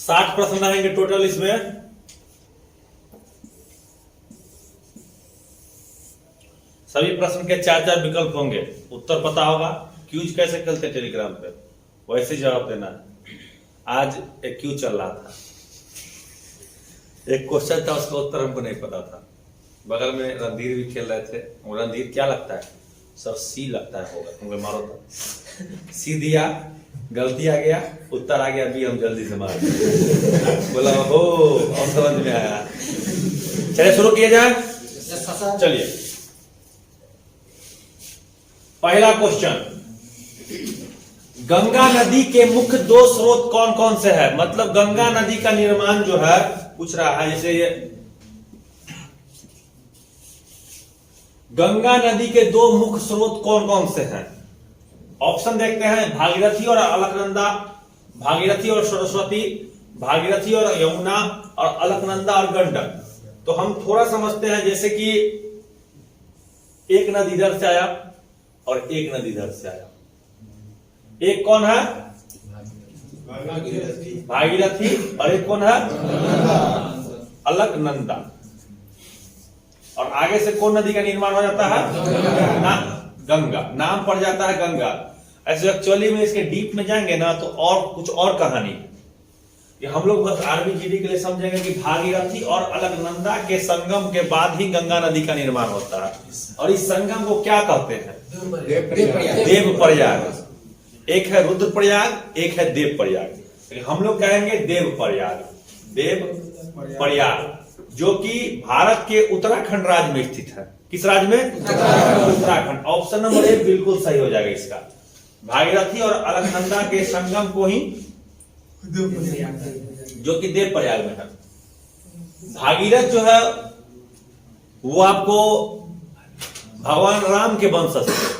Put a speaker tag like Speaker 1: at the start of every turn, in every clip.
Speaker 1: 60 प्रश्न रहेंगे टोटल इसमें। सभी प्रश्न के 4-4 विकल्प होंगे, उत्तर पता होगा। क्यूज कैसे खेलते टेलीग्राम पे, वैसे जवाब देना है। आज एक क्यूज चल रहा था, एक क्वेश्चन था, उसका उत्तर हमको नहीं पता था। बगल में रणधीर भी खेल रहे थे। रणधीर क्या लगता है सर? सी लगता है होगा, तुमको मारो तो सी दिया, गलती आ गया, उत्तर आ गया बी, हम जल्दी से मार बोला हो, और समझ में आया। चलिए शुरू किया जाए। चलिए पहला क्वेश्चन, गंगा नदी के मुख्य 2 स्रोत कौन कौन से है? मतलब गंगा नदी का निर्माण जो है पूछ रहा है। जैसे ये गंगा नदी के 2 मुख्य स्रोत कौन कौन से हैं? ऑप्शन देखते हैं, भागीरथी और अलकनंदा, भागीरथी और सरस्वती, भागीरथी और यमुना, और अलकनंदा और गंडक। तो हम थोड़ा समझते हैं, जैसे कि एक नदी इधर से आया और एक नदी इधर से आया। एक कौन है? भागीरथी। और एक कौन है? अलकनंदा। और आगे से कौन नदी का निर्माण हो जाता है? गंगा। नाम पड़ जाता है गंगा। ऐसे एक्चुअली में इसके डीप में जाएंगे ना तो और कुछ और कहानी है। ये हम लोग बस आर्मी जीडी के लिए समझेंगे कि भागीरथी और अलकनंदा के संगम के बाद ही गंगा नदी का निर्माण होता है। और इस संगम को क्या कहते हैं? देव प्रयाग। एक है रुद्र प्रयाग, एक है देव प्रयाग। हम लोग कहेंगे देव प्रयाग। देव प्रयाग जो कि भारत के उत्तराखंड राज्य में स्थित है। किस राज्य में? उत्तराखंड। ऑप्शन नंबर 1 बिल्कुल सही हो जाएगा इसका। भागीरथी और अलकनंदा के संगम को ही जो कि देव प्रयाग में है। भागीरथ जो है वो आपको भगवान राम के वंशज थे।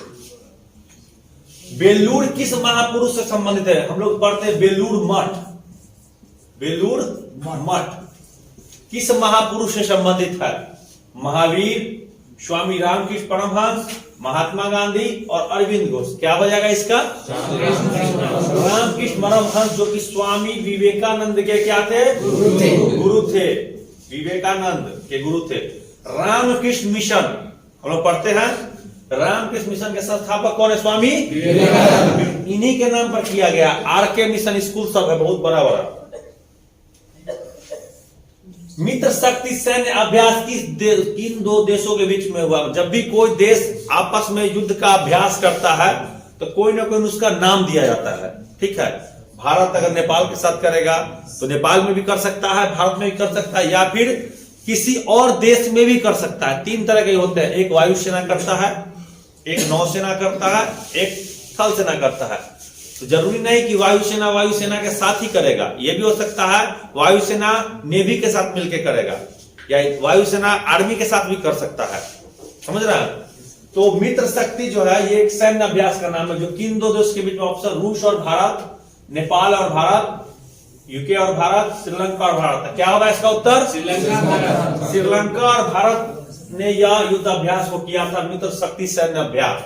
Speaker 1: बेलूर किस महापुरुष से संबंधित है? हम लोग पढ़ते हैं बेलूर मठ। बेलूर मठ किस महापुरुष से संबंधित है? महावीर, स्वामी रामकृष्ण परमहंस, महात्मा गांधी और अरविंद घोष। क्या हो जाएगा इसका? रामकृष्ण परमहंस जो कि स्वामी विवेकानंद के क्या थे? गुरु थे। विवेकानंद के गुरु थे। रामकृष्ण मिशन हम लोग पढ़ते हैं। रामकृष्ण मिशन के संस्थापक कौन है? स्वामी विवेकानंद। इन्हीं के नाम पर किया गया। आरके मिशन स्कूल सब है, बहुत बड़ा बड़ा। मित्र शक्ति सैन्य अभ्यास किन 2 देशों के बीच में हुआ? जब भी कोई देश आपस में युद्ध का अभ्यास करता है तो कोई ना कोई उसका नाम दिया जाता है। ठीक है, भारत अगर नेपाल के साथ करेगा तो नेपाल में भी कर सकता है, भारत में भी कर सकता है, या फिर किसी और देश में भी कर सकता है। 3 तरह के होते हैं, एक वायुसेना करता है, एक नौसेना करता है, एक थल सेना करता है। तो जरूरी नहीं कि वायुसेना के साथ ही करेगा। यह भी हो सकता है वायुसेना नेवी के साथ मिलकर करेगा, या वायुसेना आर्मी के साथ भी कर सकता है। समझ रहा है? तो मित्र शक्ति जो है ये एक सैन्य अभ्यास का नाम है जो किन 2 देश के बीच में? ऑप्शन रूस और भारत, नेपाल और भारत, यूके और भारत, श्रीलंका और भारत। क्या होगा इसका उत्तर? श्रीलंका और भारत ने यह युद्ध अभ्यास को किया था, मित्र शक्ति सैन्य अभ्यास।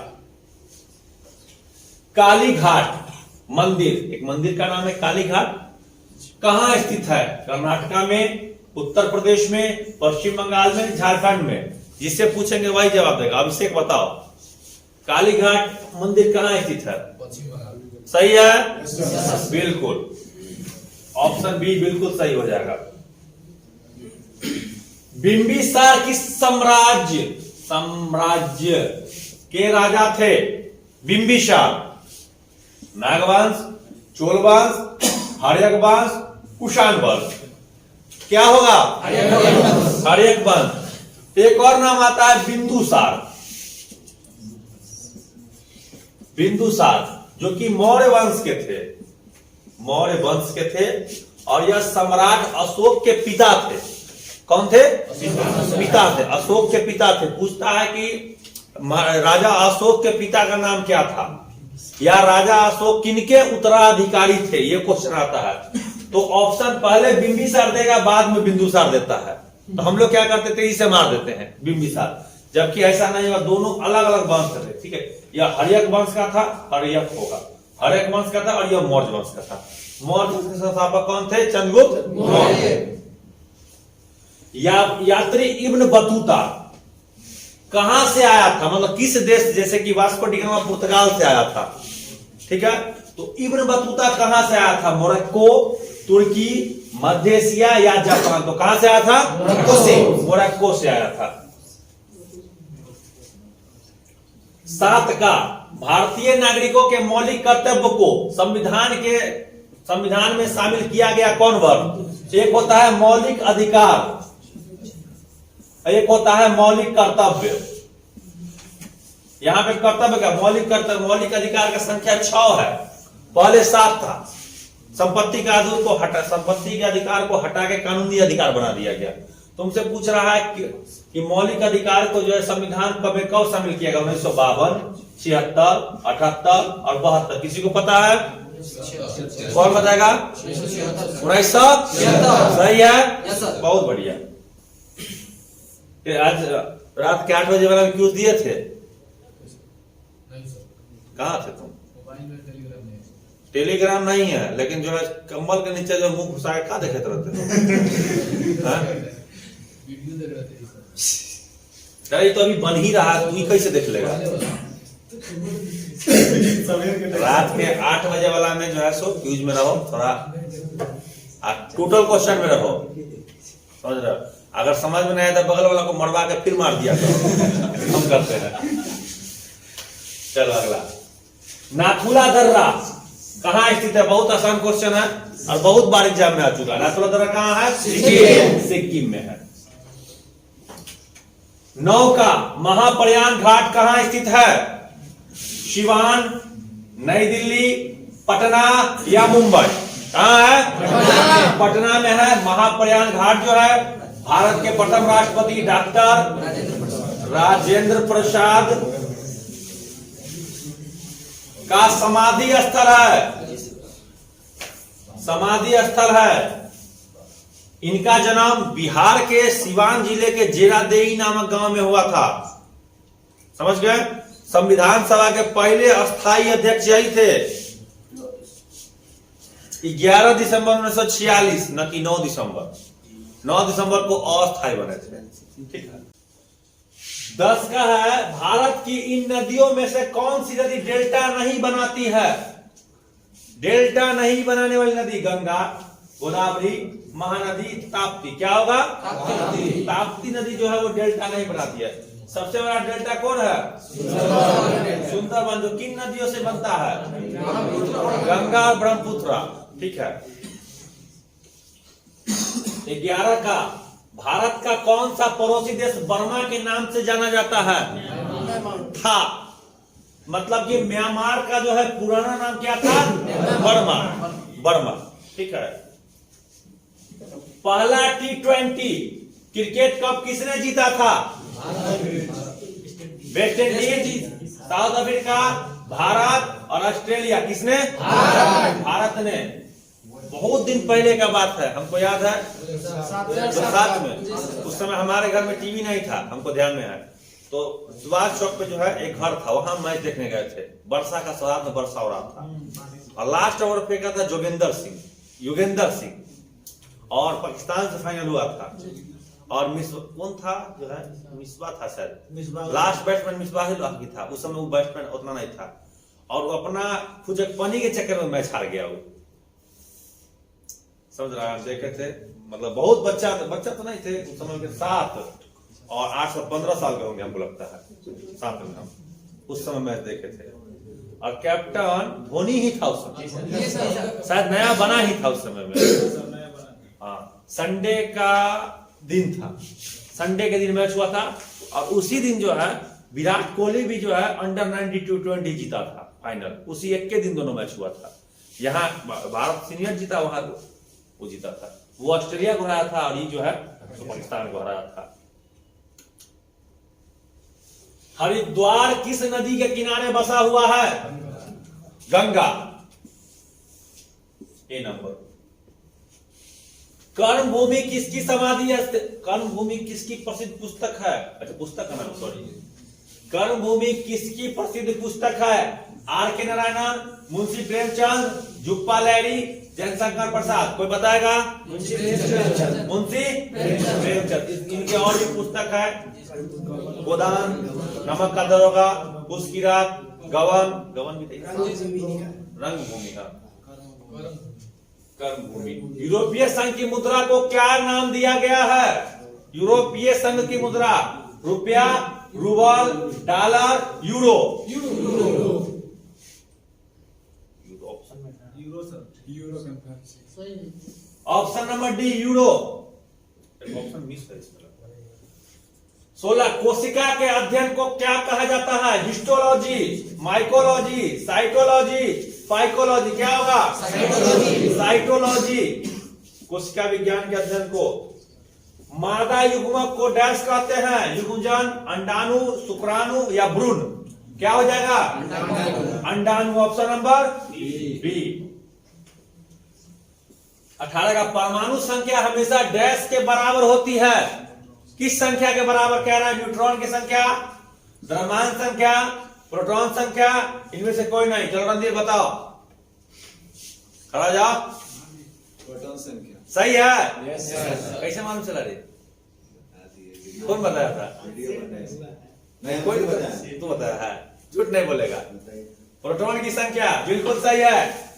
Speaker 1: काली घाट मंदिर, एक मंदिर का नाम है काली घाट, कहां स्थित है? कर्नाटका में, उत्तर प्रदेश में, पश्चिम बंगाल में, झारखंड में। जिससे पूछेंगे वही जवाब देगा। अभिषेक बताओ, काली घाट मंदिर कहां स्थित है? सही है, बिल्कुल। ऑप्शन बी बिल्कुल सही हो जाएगा। बिंबिसार किस साम्राज्य के राजा थे? बिंबिसार नागवंश, चोल वंश, हर्यक वंश, कुषाण वंश। क्या होगा? हर्यक वंश। एक और नाम आता है बिंदुसार। बिंदुसार जो कि मौर्य वंश के थे, मौर्य वंश के थे। और यह सम्राट अशोक के पिता थे। कौन थे? पिता थे, अशोक के पिता थे। पूछता है कि राजा अशोक के पिता का नाम क्या था, या राजा अशोक किनके उत्तराधिकारी थे, ये क्वेश्चन आता है। तो ऑप्शन पहले बिंबिसार देगा, बाद में बिंदुसार देता है। तो हम लोग क्या करते थे? इसे मार देते हैं बिंबिसार, जबकि ऐसा नहीं हुआ। दोनों अलग अलग वंश थे। ठीक है, यह हर्यक वंश का था, हर्यक होगा। हर्यक वंश का था और यह मौर्य वंश का था। मौर्य वंश के संस्थापक कौन थे? चंद्रगुप्त मौर्य। यात्री इब्न बतूता कहां से आया था, मतलब किस देश, जैसे कि वास्को डी गामा पुर्तगाल से आया था, ठीक है, तो इब्न बतूता कहां से आया था? मोरक्को, तुर्की, मध्य एशिया या जापान? तो कहां से आया था? मोरक्को से आया था। 7 का भारतीय नागरिकों के मौलिक कर्तव्य को संविधान में शामिल किया गया कौन वर्ग? एक होता है मौलिक अधिकार, एक होता है मौलिक कर्तव्य। यहां पे कर्तव्य का मौलिक अधिकार का संख्या 6 है, पहले 7 था। संपत्ति के अधिकार को हटा के कानूनी अधिकार बना दिया गया। तुमसे पूछ रहा है कि मौलिक अधिकार को जो है संविधान कब शामिल किया गया? 1952, 76, 78 और 72। किसी को पता है? कौन बताएगा? 1976। सही है, बहुत बढ़िया। आज रात के 8 बजे वाला में क्यूज दिए थे? कहाँ थे तुम? टेलीग्राम नहीं है, लेकिन जो है कम्बल के नीचे जो मुंह घुसा के क्या देखे रहते अरे तो अभी बन ही रहा है, तू कैसे देख लेगा? रात के 8 बजे वाला में जो है सो क्यूज में रहो थोड़ा, टोटल क्वेश्चन में रहो, समझ रहे हो? अगर समझ में नहीं आया तो बगल वाला को मरवा के फिर मार दिया करो। हम करते हैं। चलो अगला, नाथुला दर्रा कहाँ स्थित है? बहुत आसान क्वेश्चन है और बहुत बार एग्जाम में आ चुका है। नाथुला दर्रा कहाँ है? सिक्किम में है। 9 का महाप्रयाण घाट कहाँ स्थित है? शिवान, नई दिल्ली, पटना या मुंबई? कहाँ है? पटना में है। महाप्रयाण घाट जो है भारत के प्रथम राष्ट्रपति डॉक्टर राजेंद्र प्रसाद का समाधि स्थल है। समाधि स्थल है। इनका जन्म बिहार के सिवान जिले के जेरादेई नामक गांव में हुआ था। समझ गए? संविधान सभा के पहले अस्थायी अध्यक्ष यही थे। 11 दिसंबर 1946, न कि 9 दिसंबर। 9 दिसंबर को अस्थायी बने थे। ठीक है। 10 का है, भारत की इन नदियों में से कौन सी नदी डेल्टा नहीं बनाती है? डेल्टा नहीं बनाने वाली नदी गंगा, गोदावरी, महानदी, ताप्ती। क्या होगा? ताप्ती नदी जो है वो डेल्टा नहीं बनाती है। सबसे बड़ा डेल्टा कौन है? सुंदरबन। जो किन नदियों से बनता है? गंगा और ब्रह्मपुत्र। ठीक है। 11 का, भारत का कौन सा पड़ोसी देश बर्मा के नाम से जाना जाता है? था, मतलब कि म्यांमार का जो है पुराना नाम क्या था? बर्मा। ठीक है। पहला T20 क्रिकेट कप किसने जीता था? West Indies, south Africa, Bharat और ऑस्ट्रेलिया। किसने? भारत ने। बहुत दिन पहले का बात है, हमको याद है 2007 में। उस समय हमारे घर में टीवी नहीं था, हमको ध्यान में है। तो सुभाष चौक पे जो है एक घर था, वहां मैच देखने गए थे। वर्षा का साथ में वर्षा हो रहा था और लास्ट ओवर फेंका था युगेंद्र सिंह और पाकिस्तान से फाइनल हुआ था। और कौन था जो है? मिसबा था शायद। लास्ट बैट्समैन मिसबा ही था। उस समय वो बैट्समैन उतना नहीं था और वो अपना फुजकपनी के चक्कर में मैच हार गया। वो समझ रहा है? देखे थे, मतलब बहुत बच्चा तो नहीं थे उस समय के। 7 और 8 से 15 साल के होंगे हमको लगता है। 7 में हम उस समय मैच देखे थे और कैप्टन धोनी ही था उस समय, शायद नया बना ही था उस समय में। हाँ, संडे का दिन था। संडे के दिन मैच हुआ था और उसी दिन जो है विराट कोहली भी जो है अंडर 90 T20 जीता था फाइनल। उसी एक के दिन दोनों मैच हुआ था। यहाँ भारत सीनियर जीता, वहां वो जीता था। वो ऑस्ट्रेलिया को हराया था और ये जो है तो पाकिस्तान को हराया था। हरिद्वार किस नदी के किनारे बसा हुआ है? गंगा। ए नंबर। कर्मभूमि किसकी समाधि है? कर्मभूमि किसकी प्रसिद्ध पुस्तक है? अच्छा, पुस्तक का नाम, सॉरी। कर्मभूमि किसकी प्रसिद्ध पुस्तक है? आर के नारायणन, मुंशी प्रेमचंद, जुप्पा लहरी, जयशंकर प्रसाद। कोई बताएगा? मुंशी प्रेमचंद। इनके और भी पुस्तक है, गोदान, नमक का दरोगा, उस की रात, गवन भी रंग भूमिका, कर्म भूमि। यूरोपीय संघ की मुद्रा को क्या नाम दिया गया है? यूरोपीय संघ की मुद्रा, रुपया, rouble, dollar, euro. Option number D euro. Option miss है इसमें। 16 कोशिका के अध्ययन को क्या कहा जाता है? Histology, mycology, cytology, phycology. क्या होगा? साइटोलॉजी। कोशिका विज्ञान के अध्ययन को। मादा युग्मक को डैश कहते हैं? युग्मजन, अंडाणु, शुक्राणु या भ्रूण। क्या हो जाएगा? अंडाणु। Option number B. 18 का परमाणु संख्या हमेशा डैश के बराबर होती है। किस संख्या के बराबर कह रहा है? न्यूट्रॉन की संख्या, द्रव्यमान संख्या, प्रोटॉन संख्या, इनमें से कोई नहीं। चलो रणधीर बताओ, खड़ा जाओ।
Speaker 2: प्रोटॉन संख्या
Speaker 1: सही है।
Speaker 2: यस
Speaker 1: कैसे मालूम चला रे? कौन बताया था?
Speaker 2: नहीं
Speaker 1: कोई नहीं बताया, तू बताया है, झूठ नहीं बोलेगा। प्रोटॉन की संख्या बिल्कुल सही है।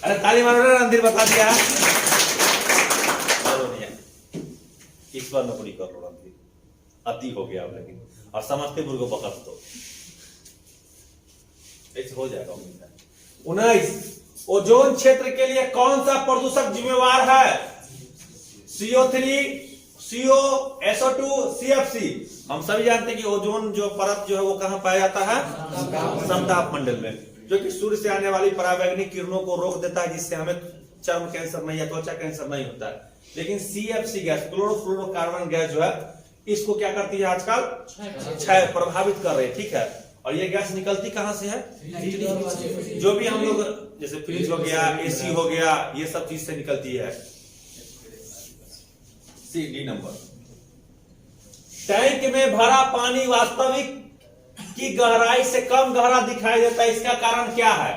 Speaker 1: अरे ताली मारो रे, रणधीर बता दिया। इस बार नौकरी कर लो रणधीर, अति हो गया लेकिन। और समस्तीपुर को बकस दो, ऐसे हो जाएगा। 19 ओजोन क्षेत्र के लिए कौन सा प्रदूषक जिम्मेवार है? CO3, CO, SO2, CFC। हम सभी जानते हैं कि ओजोन जो परत जो है वो कहां पाया जाता है? समताप मंडल में, जो कि सूर्य से आने वाली परावैंगनिक किरणों को रोक देता है, जिससे हमें चर्म कैंसर नहीं या त्वचा कैंसर नहीं होता है। लेकिन CFC गैस, क्लोरोफ्लोरोकार्बन गैस जो है, इसको क्या करती है आजकल? क्षय, प्रभावित कर रही है। ठीक है। और ये गैस निकलती कहां से है? जो भी हम लोग, जैसे फ्रिज हो गया, AC हो गया, ये सब चीज से निकलती है। D number. टैंक में भरा पानी वास्तविक की गहराई से कम गहरा दिखाई देता है, इसका कारण क्या है?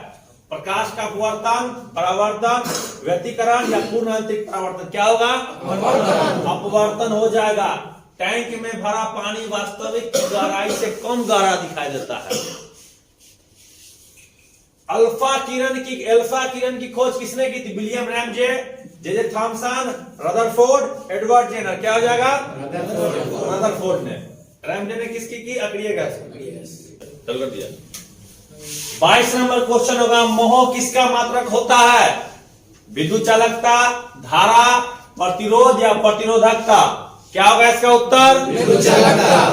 Speaker 1: प्रकाश का अपवर्तन, परावर्तन, व्यतिकरण या पूर्ण आंतरिक परावर्तन। क्या होगा? अपवर्तन हो जाएगा। टैंक में भरा पानी वास्तविक गहराई से कम गहरा दिखाई देता है। अल्फा किरण की खोज किसने की थी? William Ramsay, J Thomson, Rutherford, Edward Jenner. क्या हो जाएगा? रदरफोर्ड ने। रैमजे ने किसकी की? अक्रिय गैस। चल कर दिया। 22 नंबर क्वेश्चन होगा, मोह किसका मात्रक होता है? विद्युत चालकता, धारा, प्रतिरोध या प्रतिरोधकता। क्या होगा इसका उत्तर?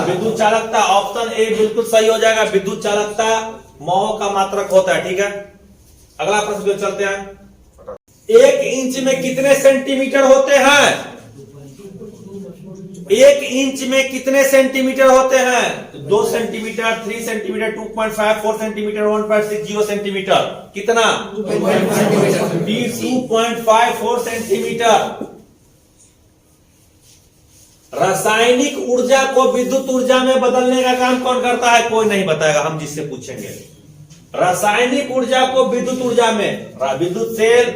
Speaker 1: विद्युत चालकता। ऑप्शन ए बिल्कुल सही हो जाएगा। विद्युत चालकता मोह का मात्रक होता है। ठीक है। अगला प्रश्न पे चलते हैं। 1 इंच में कितने सेंटीमीटर होते हैं? 1 इंच में कितने सेंटीमीटर होते हैं? 2 सेंटीमीटर, 3 सेंटीमीटर, 2.5, 4 सेंटीमीटर, 1.60 सेंटीमीटर। कितना? 2.54 सेंटीमीटर। रासायनिक ऊर्जा को विद्युत ऊर्जा में बदलने का काम कौन करता है? कोई नहीं बताएगा, हम जिससे पूछेंगे। रासायनिक ऊर्जा को विद्युत ऊर्जा में, विद्युत सेल,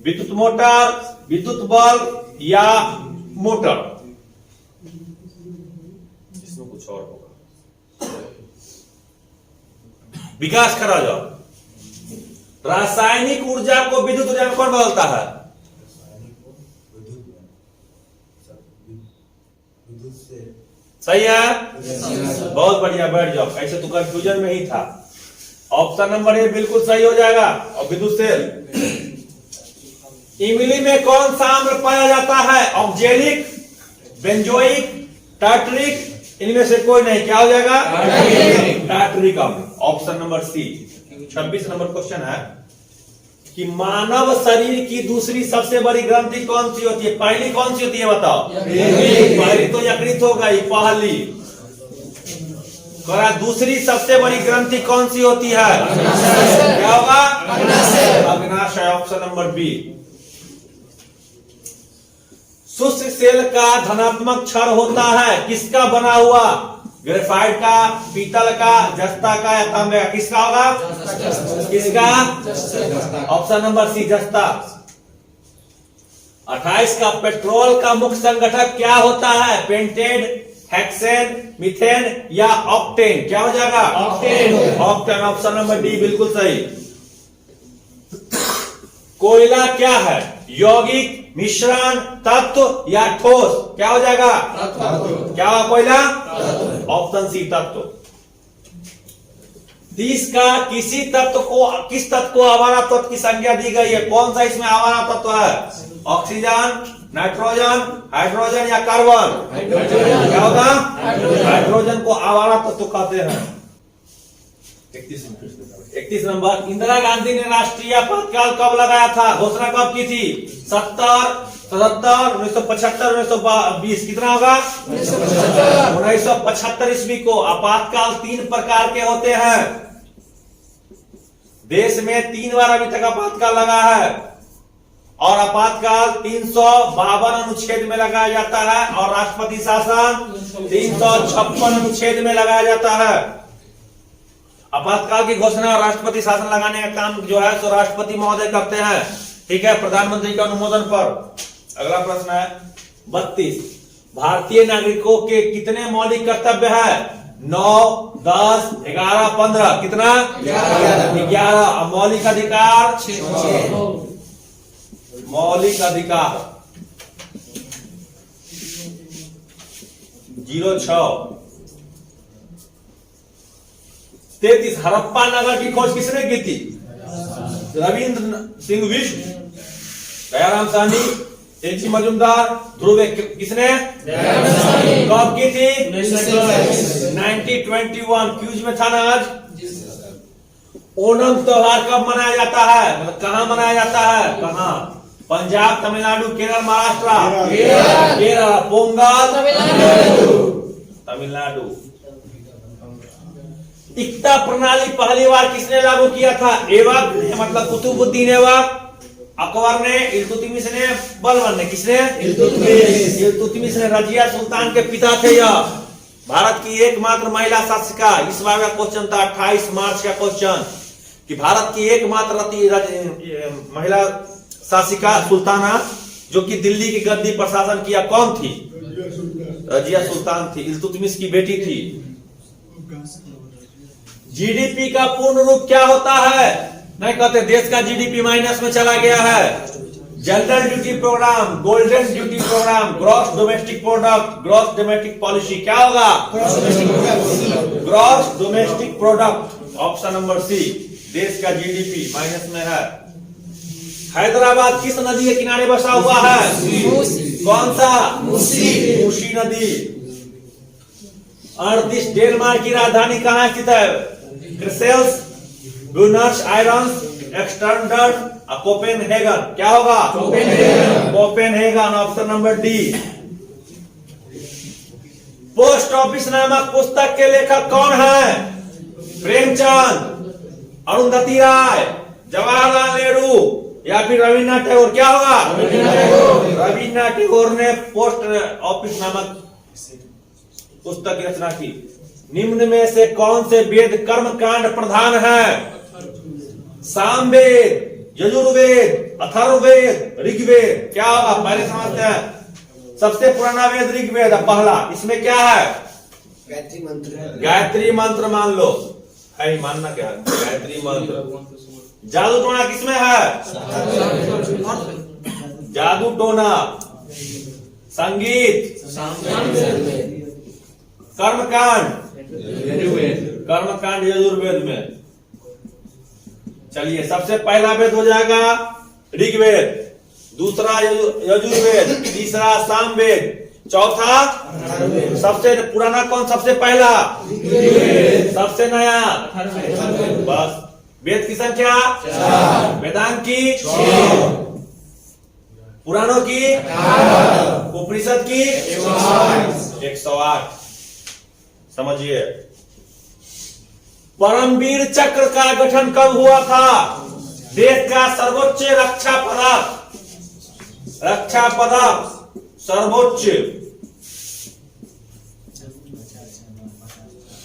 Speaker 1: विद्युत मोटर, विद्युत बल्ब या मोटर। इसमें कुछ और होगा। विकास करा जाओ। रासायनिक ऊर्जा को विद्युत ऊर्जा में कौन बदलता है? सही है। बहुत बढ़िया, बैठ जाओ। ऐसे तो कंफ्यूजन में ही था। ऑप्शन नंबर ए बिल्कुल सही हो जाएगा। और विद्युत सेल। इमली में कौन सा आम्ल पाया जाता है? ऑक्जेलिक, बेंजोइक, टार्टरिक, इनमें से कोई नहीं। क्या हो जाएगा? टार्टरिक अम्ल। Option number C. 26 number question है कि मानव शरीर की दूसरी सबसे बड़ी ग्रंथि कौन सी होती है? पहली कौन सी होती है बताओ? पहली तो यकृत होगा ही, पहली। दूसरी सबसे बड़ी ग्रंथि कौन सी होती है? क्या होगा? अग्नाशय। Option number B. शुष्क सेल का धनात्मक क्षार होता है, किसका बना हुआ? ग्रेफाइट का, पीतल का, जस्ता का या तांबे का? किसका होगा? किसका? ऑप्शन नंबर सी, जस्ता। 28 का पेट्रोल का मुख्य संगठक क्या होता है? पेंटेन, हेक्सेन, मीथेन या ऑक्टेन? क्या हो जाएगा? Octane. Octane, option number D बिल्कुल सही। कोयला क्या है? यौगिक, मिश्रण, तत्व या ठोस? क्या हो जाएगा? क्या होगा कोयला? ऑप्शन सी, तत्व। 30 का किस तत्व को आवारा तत्व की संज्ञा दी गई है? कौन सा इसमें आवारा तत्व है? ऑक्सीजन, नाइट्रोजन, हाइड्रोजन या कार्बन? क्या होगा? हाइड्रोजन को आवारा तत्व कहते हैं। 31 नंबर, इंदिरा गांधी ने राष्ट्रीय आपातकाल कब लगाया था? घोषणा कब की थी? 70, 77, 1975, 1920? कितना होगा? 1975 ईस्वी को। आपातकाल 3 प्रकार के होते हैं। देश में 3 बार अभी तक आपातकाल लगा है और आपातकाल 352 अनुच्छेद में लगाया जाता है और राष्ट्रपति शासन 356 अनुच्छेद में लगाया जाता है। आपातकाल की घोषणा और राष्ट्रपति शासन लगाने का काम जो है सो राष्ट्रपति महोदय करते हैं, ठीक है, प्रधानमंत्री के अनुमोदन पर। अगला प्रश्न है 32, भारतीय नागरिकों के कितने मौलिक कर्तव्य है? 9, 10, 11, 15? कितना? 11। मौलिक अधिकार? मौलिक अधिकार 06। 33, हड़प्पा नगर की खोज किसने की थी? रविंद्र सिंह बिष्ट, दयाराम साहनी, एच मजूमदार, ध्रुव। किसने? कब की थी? 1921। क्यूज में था ना आज। ओणम त्योहार कब मनाया जाता है? मतलब कहाँ मनाया जाता है? कहाँ? पंजाब, तमिलनाडु, केरल, महाराष्ट्र? केरल। पोंगल? तमिलनाडु। इक्ता प्रणाली पहली बार किसने लागू किया था? ऐबक मतलब कुतुबुद्दीन ऐबक, अकबर ने, इल्तुतमिश ने, बलबन ने? किसने? इल्तुतमिश ने। रजिया सुल्तान के पिता थे यह। भारत की एकमात्र महिला शासिका। इस बार का क्वेश्चन था 28 मार्च का क्वेश्चन कि भारत की एकमात्र महिला शासिका सुल्ताना जो कि दिल्ली की गद्दी पर शासन किया, कौन थी? रजिया सुल्तान थी, इल्तुतमिश की बेटी थी। जीडीपी का पूर्ण रूप क्या होता है? नहीं कहते, देश का जीडीपी माइनस में चला गया है। General duty program, golden duty program, gross domestic product, gross domestic policy? क्या होगा? Gross domestic product. Option number C, देश का जीडीपी माइनस में है। हैदराबाद किस नदी के किनारे बसा हुआ है? कौन सा? मूसी नदी। 38, डेनमार्क की राजधानी कहाँ स्थित है? क्रिसेल्स, ब्यूनस आयर्स, एक्सटर्नडर्ट, कोपेनहेगन? क्या होगा? Copenhagen. Option number D. Post office नामक पुस्तक के लेखक कौन है? प्रेमचंद, अरुंधति राय, जवाहरलाल नेहरू या फिर रविन्द्रनाथ टैगोर? क्या होगा? रविन्द्रनाथ टैगोर ने पोस्ट ऑफिस नामक पुस्तक की रचना की। निम्न में से कौन से वेद कर्म कांड प्रधान है? सामवेद, यजुर्वेद, अथर्ववेद, ऋग्वेद? क्या होगा? पहले समझते हैं। सबसे पुराना वेद ऋग्वेद पहला। इसमें क्या है?
Speaker 3: गायत्री मंत्र।
Speaker 1: गायत्री मंत्र मान लो है, मानना क्या है? गायत्री मंत्र। जादू टोना किसमें है? जादू टोना। संगीत? कर्मकांड? कर्मकांड यजुर्वेद में। चलिए, सबसे पहला वेद हो जाएगा ऋग्वेद, दूसरा यजुर्वेद, तीसरा सामवेद, चौथा सबसे पुराना कौन? सबसे पहला सबसे नया? बस। वेद की संख्या? वेदांत की? पुराणों की? उपनिषद की? 108। समझिए। परमवीर चक्र का गठन कब हुआ था? देश का सर्वोच्च रक्षा पदक सर्वोच्च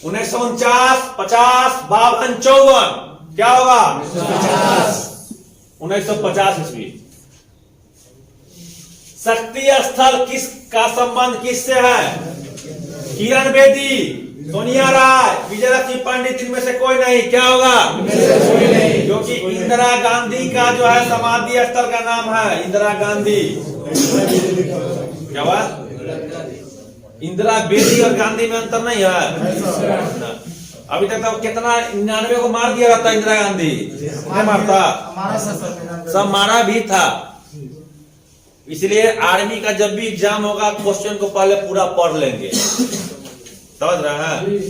Speaker 1: 1949, 50, 52, 54 क्या होगा? 1950 ईस्वी। शक्ति स्थल किसका संबंध किससे है? किरण बेदी, सोनिया राय, विजयलक्ष्मी पंडित, इनमें से कोई नहीं। क्या होगा? क्योंकि इंदिरा गांधी का जो है समाधि स्थल का नाम है इंदिरा गांधी। क्या बात? इंदिरा बेदी और गांधी में अंतर नहीं है। अभी तक तो कितना 99 को मार दिया रहता इंदिरा गांधी, नहीं मारता, सब मारा भी था। इसलिए आर्मी का जब भी एग्जाम होगा क्वेश्चन को पहले पूरा पढ़ लेंगे, समझ रहे हैं?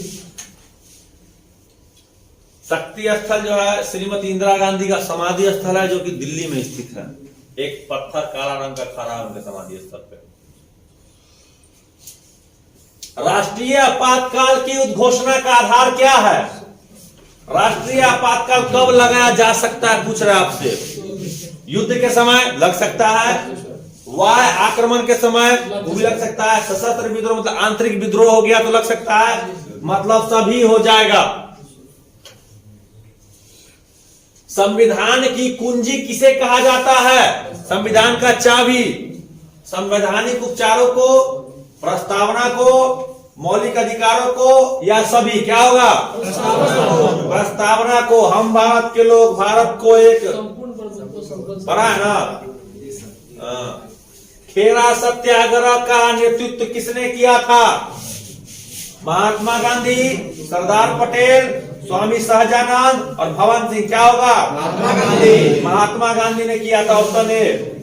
Speaker 1: शक्ति स्थल जो है श्रीमती इंदिरा गांधी का समाधि स्थल है, जो कि दिल्ली में स्थित है। एक पत्थर काला रंग का खड़ा है उनके समाधि स्थल पे। राष्ट्रीय आपातकाल की उद्घोषणा का आधार क्या है? राष्ट्रीय आपातकाल कब लगाया जा सकता है, पूछ रहे आपसे। युद्ध के समय लग सकता है, वाय आक्रमण के समय वो भी लग सकता है, सशस्त्र विद्रोह मतलब आंतरिक विद्रोह हो गया तो लग सकता है, मतलब सभी हो जाएगा। संविधान की कुंजी किसे कहा जाता है? संविधान का चाबी। संवैधानिक उपचारों को, प्रस्तावना को, मौलिक अधिकारों को, या सभी? क्या होगा? प्रस्तावना को। हम भारत के लोग भारत को एक पढ़ा है ना। खेरा सत्याग्रह का नेतृत्व किसने किया था? महात्मा गांधी, सरदार पटेल, स्वामी सहजानंद और भवन सिंह। क्या होगा? महात्मा गांधी। महात्मा गांधी ने किया था। Option A.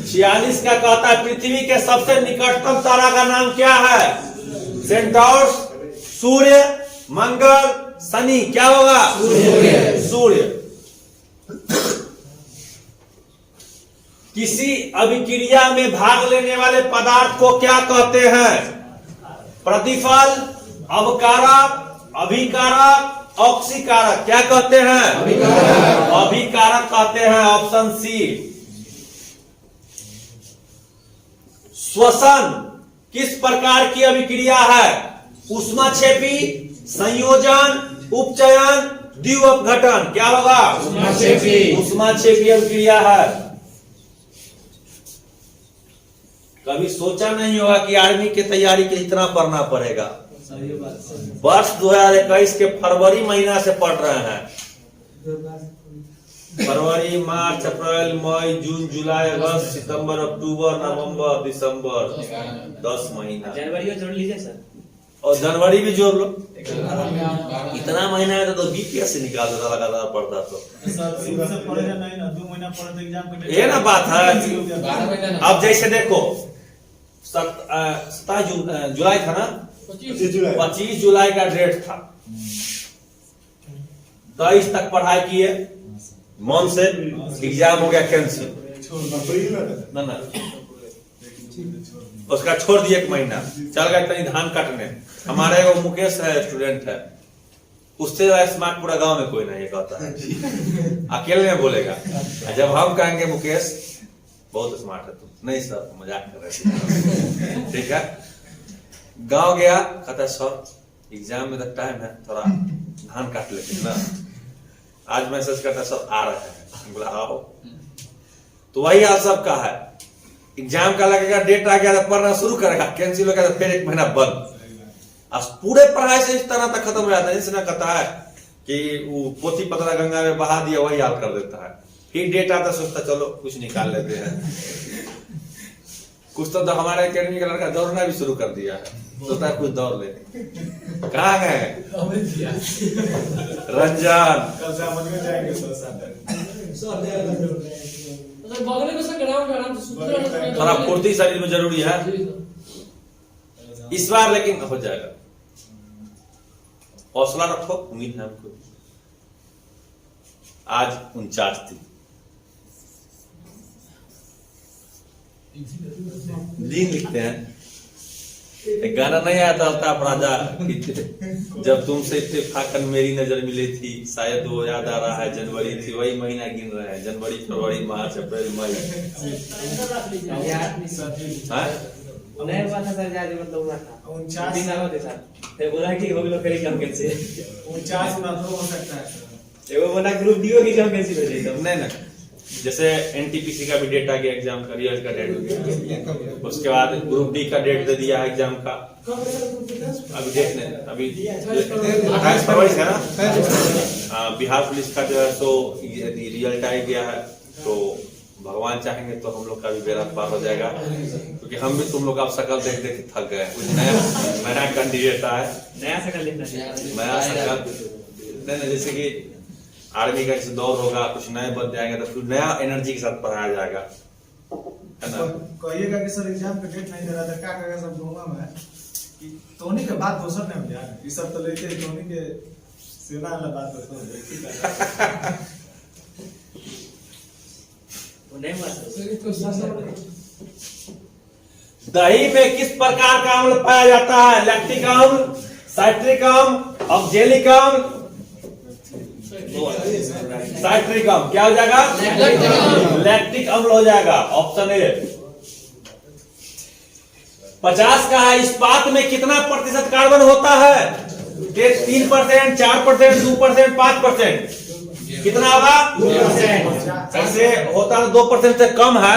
Speaker 1: 46 का कहता है पृथ्वी के सबसे निकटतम तारा का नाम क्या है? सेंटोर्स, सूर्य, मंगल, शनि। क्या होगा? सूर्य। किसी अभिक्रिया में भाग लेने वाले पदार्थ को क्या कहते हैं? प्रतिफल, अवकारक, अभिकारक, ऑक्सीकारक। क्या कहते हैं? अभिकारक कहते हैं। Option C. श्वसन किस प्रकार की अभिक्रिया है? ऊष्माक्षेपी, संयोजन, उपचयन, द्विअपघटन। क्या होगा? ऊष्माक्षेपी अभिक्रिया है। कभी सोचा नहीं होगा कि आर्मी की तैयारी के लिए इतना पढ़ना पड़ेगा। वर्ष 2021 के फरवरी महीना से पढ़ रहे हैं। फरवरी, मार्च, अप्रैल, मई, जून, जुलाई, अगस्त, सितंबर, अक्टूबर, नवंबर, दिसंबर, 10 महीना।
Speaker 4: जनवरी में जोड़ लीजिए सर,
Speaker 1: और जनवरी भी जोड़ लो। इतना महीना है तो बीपीएस से निकाल देता, लगातार पढ़ता तो। ये ना बात है। अब जैसे देखो 27 जुलाई था ना, 25 जुलाई का डेट था। 23 तक पढ़ाई किए, मन से एग्जाम हो गया कैंसिल। ना उसका छोड़ दिए, 1 महीना चल गए कहीं धान काटने। हमारे वो मुकेश है, स्टूडेंट है, उससे स्मार्ट पूरा गांव में कोई नहीं कहता है। अकेले में बोलेगा। जब हम कहेंगे मुकेश बहुत स्मार्ट है तुम, नहीं सर मजाक कर रहे। ठीक है, गांव गया, कहता सर एग्जाम में तो टाइम है, थोड़ा धान काट लेते ना। आज मैसेज करता सर आ रहे हैं, बोला आओ। तो वही हाल सबका है। एग्जाम का लगेगा, डेट आ गया तो पढ़ना शुरू करेगा, कैंसिल हो गया तो फिर 1 महीना बंद। आज पूरे पढ़ाई से इस तरह तक खत्म हो जाता है। इसने कहता है कि वो पोथी पतरा गंगा में बहा दिया, वही हाल कर देता है। फिर डेट आता सोचता चलो कुछ निकाल लेते हैं। कुछ तो हमारे अकेडमी का लड़का दौड़ना भी शुरू कर दिया है, सोचता है कुछ दौड़ लेते। कहाँ गए रंजन? थोड़ा फुर्ती शरीर में जरूरी है इस बार, लेकिन हो जाएगा। हौसला रखो, उम्मीद है हमको। आज 49 थी, दिन लिखते हैं। एक गाना नहीं आया था अल्ताफ राजा, जब तुमसे इत्तेफाकन मेरी नजर मिली थी, शायद वो याद आ रहा है जनवरी थी। वही महीना गिन रहे हैं, जनवरी, फरवरी, मार्च, अप्रैल, मई।
Speaker 4: नहीं हुआ था सर, ज्यादा मतलब हुआ था
Speaker 5: 49
Speaker 4: दिन होते सर, फिर बोला कि हो गया करेंगे हम कैसे,
Speaker 5: 49 ना तो हो सकता है सर।
Speaker 4: वो बोला ग्रुप डी की हम कैसे भेजे तो
Speaker 1: नहीं ना, जैसे एनटीपीसी का भी डेट आ गया एग्जाम का, रिजल्ट का डेट, उसके बाद ग्रुप डी का डेट दे दिया है एग्जाम का। अभी डेट नहीं, अभी 28 फरवरी का ना बिहार पुलिस का जो है सो रिजल्ट आ गया है। तो भगवान चाहेंगे तो हम लोग का भी बेड़ा पार हो जाएगा, क्योंकि हम भी तुम लोग का शक्ल देख देख के थक गए। कुछ नया कैंडिडेट है,
Speaker 4: नया से कर लेना चाहिए।
Speaker 1: नया शक्ल नहीं, जैसे कि आर्मी का जैसे दौर होगा, कुछ नए बन जाएंगे तो फिर नया एनर्जी के साथ पढ़ाया जाएगा, है ना।
Speaker 5: कहिएगा कि सर एग्जाम का डेट नहीं दे रहा था, क्या कहेगा सब गाँव में कि टोनी के बाद दोसर नहीं हो जाए, ये सब तो लेके टोनी के सेना वाला बात होता है।
Speaker 4: वो नहीं हुआ सर।
Speaker 1: दही में किस प्रकार का अम्ल पाया जाता है? लैक्टिक अम्ल, साइट्रिक अम्ल, ऑक्जेलिक अम्ल, साइट्रिक अम्ल। क्या हो जाएगा? लैक्टिक अम्ल हो जाएगा, ऑप्शन ए। 50 का है, इस्पात में कितना प्रतिशत कार्बन होता है? 3%, 4%, 2%, 5%। कितना होगा? 2%। ऐसे होता है 2% से कम है,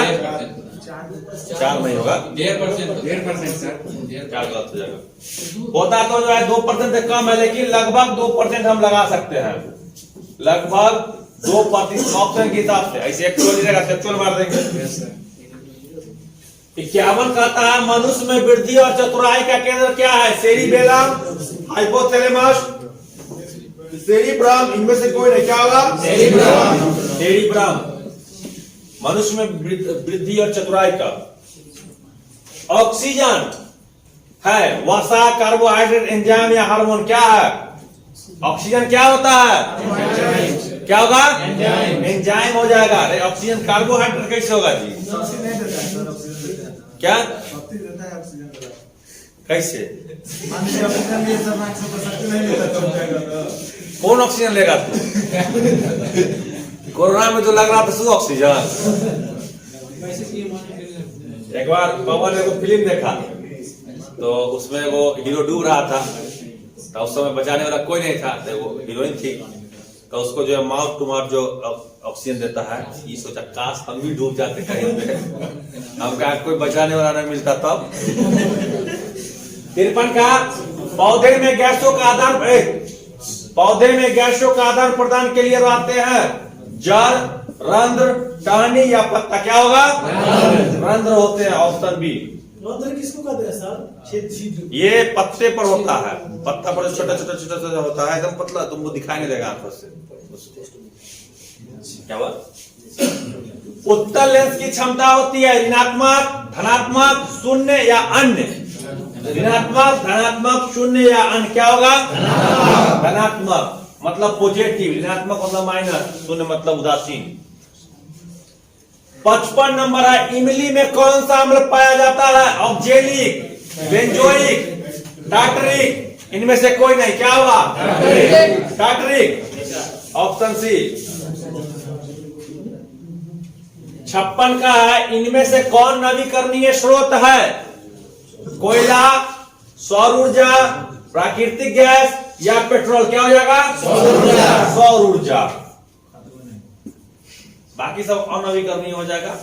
Speaker 1: 4 नहीं होगा,
Speaker 4: 1.5% सर,
Speaker 1: 4 गलत हो जाएगा। होता तो जो है 2% से कम है, लेकिन लगभग 2% हम लगा सकते हैं, लगभग 2% ऑप्शन के हिसाब से। ऐसे एक्चुअल रहेगा, एक्चुअल मार देंगे। 51 कहता है मनुष्य में वृद्धि और चतुराई का केंद्र क्या है? सेरिबेलम, हाइपोथैलेमस, सेरिब्रम, इनमें से कोई नहीं। क्या होगा? सेरिब्रम मनुष्य में वृद्धि और चतुराई का। ऑक्सीजन है वसा, कार्बोहाइड्रेट, एंजाइम या हार्मोन? क्या है? ऑक्सीजन क्या होता है? क्या होगा? एंजाइम हो जाएगा। अरे ऑक्सीजन कार्बोहाइड्रेट कैसे होगा जी?
Speaker 5: ऑक्सीजन नहीं देता है सर, ऑक्सीजन देता है।
Speaker 1: क्या
Speaker 5: शक्ति देता है, ऑक्सीजन देता है।
Speaker 1: कैसे?
Speaker 5: मान लीजिए ऑक्सीजन लिए सब आंख से शक्ति नहीं देता तो हो जाएगा तो।
Speaker 1: कौन ऑक्सीजन लेगा तू? कोरोना में तो लग रहा था सु ऑक्सीजन। एक बार पवन ने को फिल्म देखा, तो उसमें वो हीरो डूब रहा था, तो उस समय बचाने वाला कोई नहीं था, तो वो हीरोइन थी, तो उसको जो है माउथ टू माउथ जो ऑक्सीजन देता है, ये सोचा काश हम भी डूब जाते कहीं पे, हम क्या कोई बचाने वाला नहीं मिलता तब। 53 का पौधे में गैसों का आदान प्रदान के लिए रहते हैं जड़, रंध्र, टहनी या पत्ता? क्या होगा? रंध्र होते हैं, ऑप्शन बी।
Speaker 5: रंध्र किसको कहते हैं सर?
Speaker 1: ये पत्ते पर होता है, पत्ता पर छोटा छोटा छोटा छोटा होता है, एकदम पतला, तुमको दिखाई नहीं देगा आंखों से। क्या हुआ? उत्तल लेंस की क्षमता होती है ऋणात्मक, धनात्मक, शून्य या अन्य? ऋणात्मक, धनात्मक, शून्य या अन्य? क्या होगा? धनात्मक मतलब पॉजिटिव, ऋणात्मक मतलब माइनस, शून्य मतलब उदासीन। 55 नंबर है, इमली में कौन सा अम्ल पाया जाता है? Oxalic, benzoic, tartaric? इनमें से कोई नहीं। क्या होगा? Tartaric, option C. 56 का है, इनमें से कौन नवीकरणीय स्रोत है? कोयला, सौर ऊर्जा, प्राकृतिक गैस या पेट्रोल? क्या हो जाएगा? सौर ऊर्जा। बाकी सब अनवीकरणीय हो जाएगा।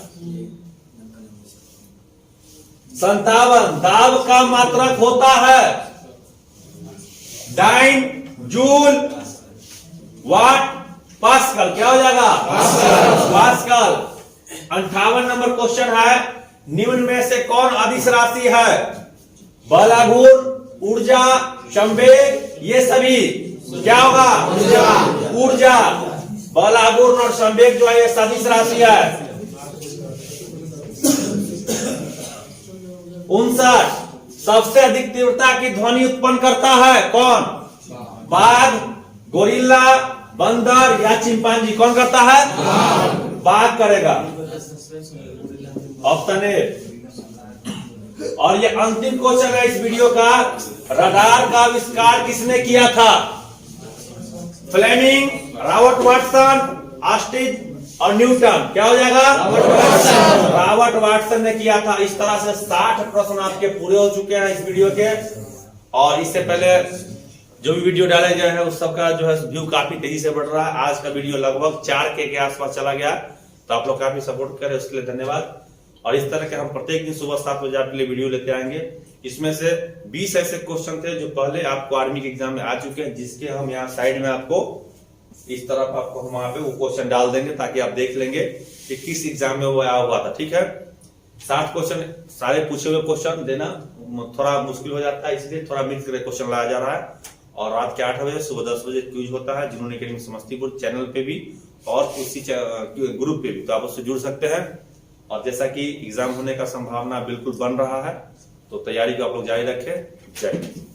Speaker 1: 57 दाब का मात्रक होता है डाइन, जूल, वाट, पास्कल? क्या हो जाएगा? पास्कल। 58 नंबर क्वेश्चन है, निम्न में से कौन अदिश राशि है? बलागुण, ऊर्जा, संवेग, ये सभी? क्या होगा? ऊर्जा। बलागुण और संवेग जो है ये सदिश राशि है। 59 सबसे अधिक तीव्रता की ध्वनि उत्पन्न करता है कौन? बाघ, गोरिल्ला, बंदर या चिंपांजी? कौन करता है? बाघ करेगा, ऑप्शन ए। और ये अंतिम क्वेश्चन है इस वीडियो का, रडार का आविष्कार किसने किया था? फ्लेमिंग, रॉबर्ट वाटसन, ऑस्टिन और न्यूटन। क्या हो जाएगा? रॉबर्ट वाटसन ने किया था। इस तरह से 60 प्रश्न आपके पूरे हो चुके हैं इस वीडियो के। और इससे पहले जो भी वीडियो डाले गए हैं उस सबका जो है व्यू काफी तेजी से बढ़ रहा है। आज का वीडियो लगभग 4K के आसपास चला गया, तो आप लोग काफी सपोर्ट करें, उसके लिए धन्यवाद। और इस तरह के हम प्रत्येक दिन सुबह 7 बजे आपके लिए वीडियो लेते आएंगे। इसमें से 20 ऐसे क्वेश्चन थे जो पहले आपको आर्मी के एग्जाम में आ चुके हैं, जिसके हम यहाँ साइड में आपको इस तरफ आपको हम वहां पे वो क्वेश्चन डाल देंगे, ताकि आप देख लेंगे कि किस एग्जाम में वो आया हुआ था। ठीक है, 60 क्वेश्चन सारे पूछे हुए क्वेश्चन देना थोड़ा मुश्किल हो जाता है, इसलिए थोड़ा मिक्स करके क्वेश्चन लाया जा रहा है। और रात के 8 बजे सुबह 10 बजे क्विज होता है जुनून एकेडमी समस्तीपुर चैनल पे भी और उसी ग्रुप पे भी, तो आप उससे जुड़ सकते हैं। और जैसा कि एग्जाम होने का संभावना बिल्कुल बन रहा है, तो तैयारी को आप लोग जारी रखें। जय हिंद।